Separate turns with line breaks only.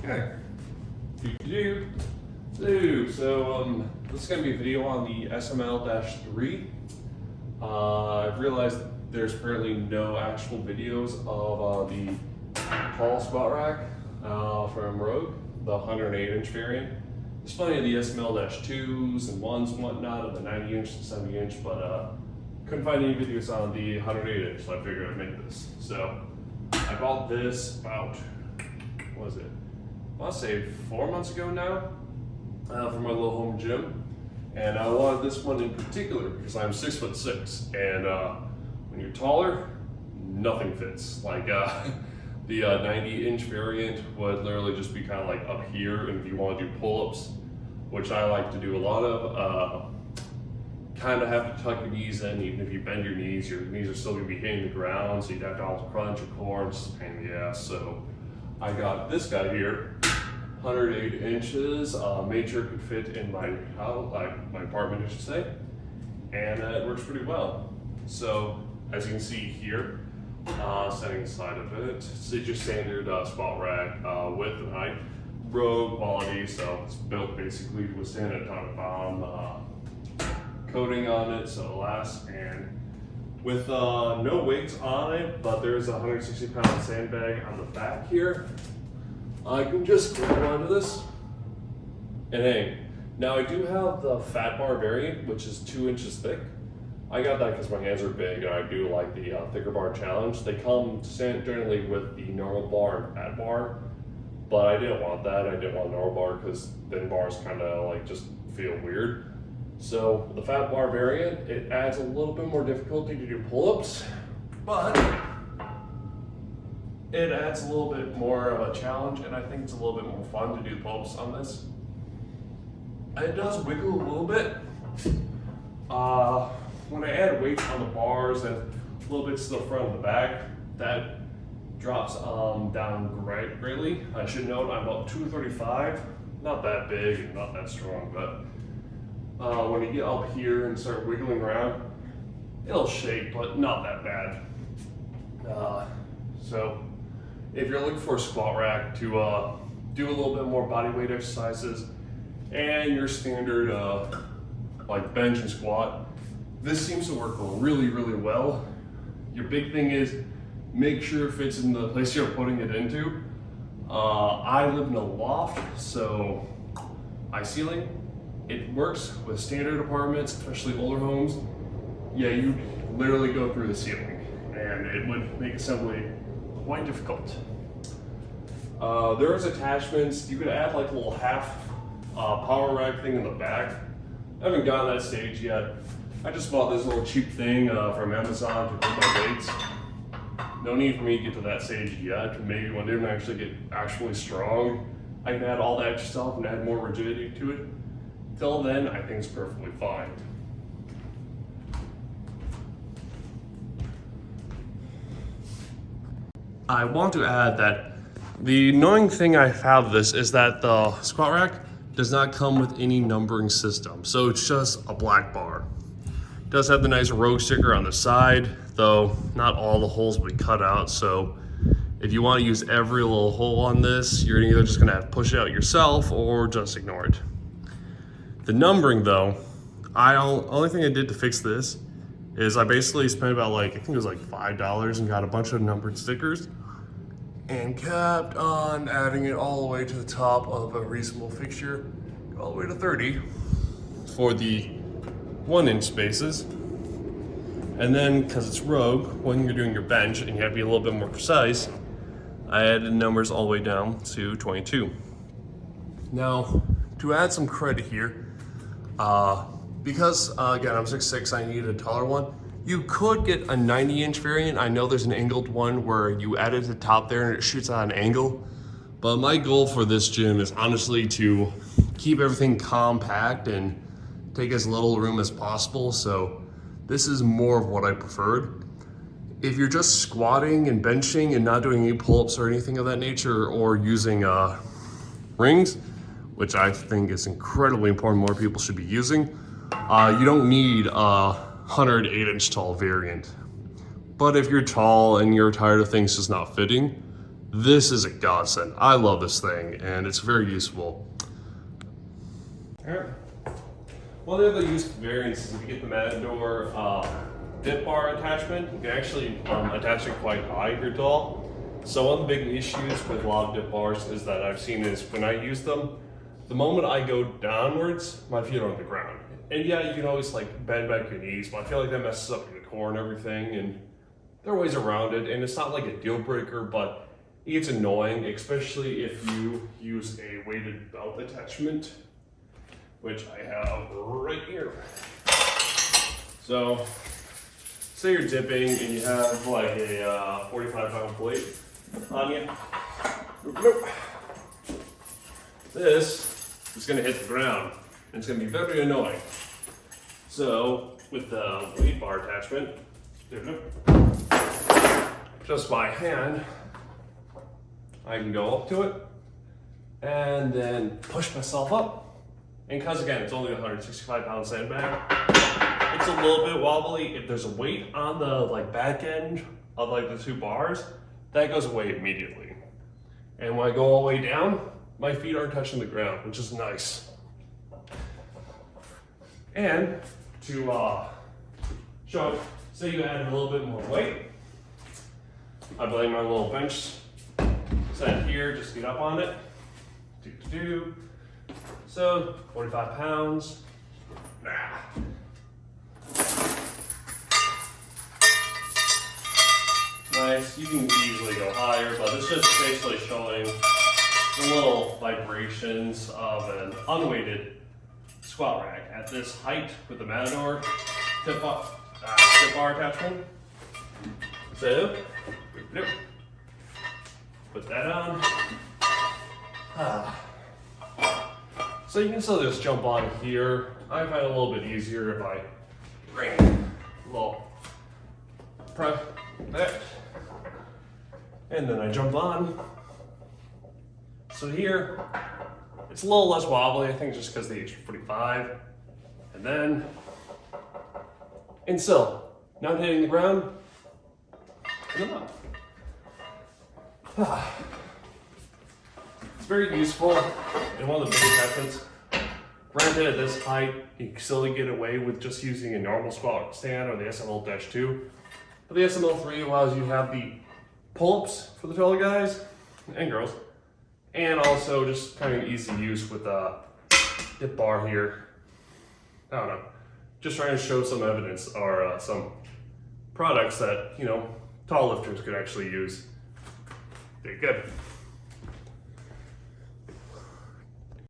Okay. So this is going to be a video on the SML-3. I've realized there's apparently no actual videos of the tall squat rack from Rogue, the 108-inch variant. There's plenty of the SML-2s and 1s and whatnot of the 90-inch and 70-inch, but couldn't find any videos on the 108-inch, so I figured I'd make this. So I bought this about, what was it? I want to say 4 months ago now, from my little home gym. And I wanted this one in particular because I'm 6'6", and when you're taller, nothing fits. Like the 90-inch variant would literally just be kind of like up here, and if you want to do pull-ups, which I like to do a lot of, kind of have to tuck your knees in. Even if you bend your knees are still going to be hitting the ground, so you'd have to also crunch your core, and it's just a pain in the ass. So I got this guy here, 108 inches, made sure it could fit in my house, my apartment I should say, and it works pretty well. So as you can see here, setting aside of it, it's your standard squat rack, width and height, Rogue quality, so it's built basically to withstand an atomic bomb, coating on it so it lasts, and with no weights on it, but there's a 160-pound sandbag on the back here. I can just grab onto this and hang. Now I do have the fat bar variant, which is 2 inches thick. I got that because my hands are big and I do like the thicker bar challenge. They come generally with the normal bar and fat bar, but I didn't want that. I didn't want a normal bar because thin bars kind of like just feel weird. So the fat bar variant, it adds a little bit more difficulty to do pull-ups, but it adds a little bit more of a challenge, and I think it's a little bit more fun to do pull-ups on this. It does wiggle a little bit. When I add weights on the bars and a little bit to the front and the back, that drops down greatly. I should note I'm about 235, not that big and not that strong, but when you get up here and start wiggling around, it'll shake, but not that bad. So if you're looking for a squat rack to do a little bit more body weight exercises and your standard like bench and squat, this seems to work really well. Your big thing is make sure it fits in the place you're putting it into. I live in a loft, so high ceiling. It works with standard apartments, especially older homes. Yeah, you literally go through the ceiling, and it would make assembly quite difficult. There's attachments. You could add like a little half power rack thing in the back. I haven't gotten that stage yet. I just bought this little cheap thing from Amazon to put my weights. No need for me to get to that stage yet. Maybe one day when I actually get actually strong, I can add all that extra stuff and add more rigidity to it. Till then, I think it's perfectly fine. I want to add that the annoying thing I have with this is that the squat rack does not come with any numbering system, so it's just a black bar. It does have the nice Rogue sticker on the side, though not all the holes will be cut out, so if you want to use every little hole on this, you're either just going to have to push it out yourself or just ignore it. The numbering though, only thing I did to fix this is I basically spent about I think it was like $5 and got a bunch of numbered stickers and kept on adding it all the way to the top of a reasonable fixture, all the way to 30 for the 1-inch spaces. And then, because it's Rogue, when you're doing your bench and you have to be a little bit more precise, I added numbers all the way down to 22. Now, to add some credit here, because again, I'm 6'6", I need a taller one. You could get a 90-inch variant. I know there's an angled one where you add it to the top there and it shoots at an angle. But my goal for this gym is honestly to keep everything compact and take as little room as possible. So this is more of what I preferred. If you're just squatting and benching and not doing any pull-ups or anything of that nature, or using rings, which I think is incredibly important, more people should be using, you don't need a 108-inch tall variant. But if you're tall and you're tired of things just not fitting, This is a godsend. I love this thing, and it's very useful. All right. One of the other used variants is if you get the Matador dip bar attachment, you can actually attach it quite high if you're tall. So one of the big issues with a lot of dip bars is that I've seen is when I use them, the moment I go downwards, my feet are on the ground. And yeah, you can always like bend back your knees, but I feel like that messes up your core and everything, and there are ways around it, and it's not like a deal breaker, but it's annoying, especially if you use a weighted belt attachment, which I have right here. So, say you're dipping and you have like a 45-pound plate on you. This is gonna hit the ground, and it's gonna be very annoying. So, with the weight bar attachment, just by hand, I can go up to it and then push myself up. And because again, it's only a 165-pound sandbag, it's a little bit wobbly. If there's a weight on the like back end of like the two bars, that goes away immediately. And when I go all the way down, my feet aren't touching the ground, which is nice. And to show, say you add a little bit more weight, I lay my little bench set here, just get up on it. So 45 pounds. Nice, you can easily go higher, but it's just basically showing the little vibrations of an unweighted squat rack at this height with the Matador tip bar attachment. So, put that on. So you can still just jump on here. I find it a little bit easier if I bring a little press that, and then I jump on. So here, it's a little less wobbly, I think just because the extra 45. And still, not hitting the ground, and then up. It's very useful, and one of the big attachments. Granted, at this height, you can still get away with just using a normal squat stand or the SML-2. But the SML-3 allows you to have the pull-ups for the taller guys and girls, and also just kind of easy use with a dip bar here. I don't know, just trying to show some evidence or some products that, you know, tall lifters could actually use. Very good.